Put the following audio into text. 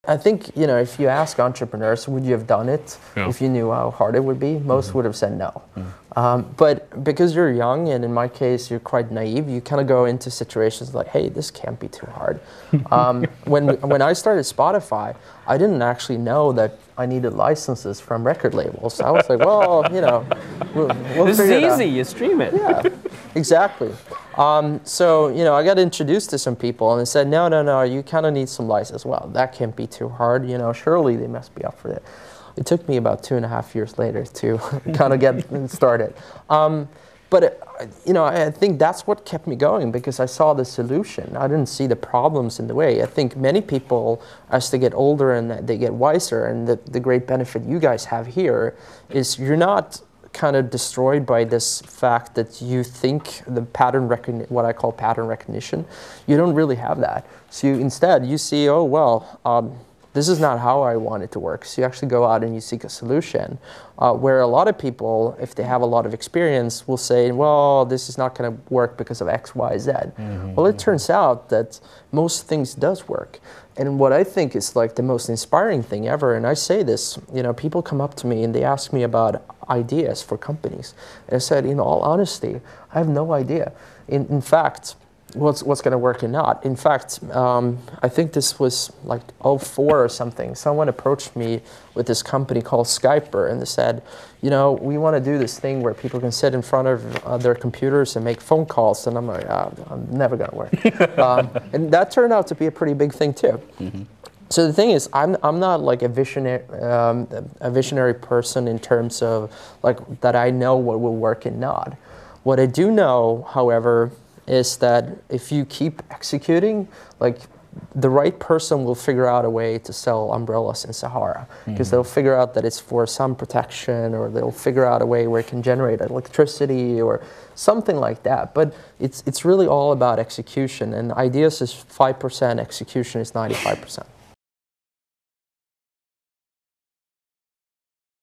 I think, you know, if you ask entrepreneurs, would you have done it if you knew how hard it would be? Most would have said no. But because you're young, and in my case, you're quite naive, you kind of go into situations like, hey, this can't be too hard. When I started Spotify, I didn't actually know that I needed licenses from record labels. I was like, well, you know, we'll this is easy, you stream it. Yeah, exactly. So, you know, I got introduced to some people and they said, no, you kind of need some license. Well, that can't be too hard, you know, surely they must be up for it. It took me about 2.5 years later to kind of get started. You know, I think that's what kept me going, because I saw the solution. I didn't see the problems in the way. I think many people, as they get older and they get wiser, and the great benefit you guys have here is you're not kind of destroyed by this fact that you think the what I call pattern recognition. You don't really have that. So instead you see, oh, well, this is not how I want it to work. So you actually go out and you seek a solution. Where a lot of people, if they have a lot of experience, will say, well, this is not going to work because of X, Y, Z. Well, it turns out that most things does work. And what I think is like the most inspiring thing ever, and I say this, you know, people come up to me and they ask me about ideas for companies. And I said, in all honesty, I have no idea. In fact, what's going to work or not. In fact, I think this was like 2004 or something. Someone approached me with this company called Skyper, and they said, you know, we want to do this thing where people can sit in front of their computers and make phone calls. And I'm like, I'm never going to work. And that turned out to be a pretty big thing too. So the thing is, I'm not like a visionary person in terms of like that I know what will work and not. What I do know, however, is that if you keep executing, like the right person will figure out a way to sell umbrellas in Sahara, because they'll figure out that it's for sun protection, or they'll figure out a way where it can generate electricity or something like that. But it's really all about execution, and ideas is 5%, execution is 95%.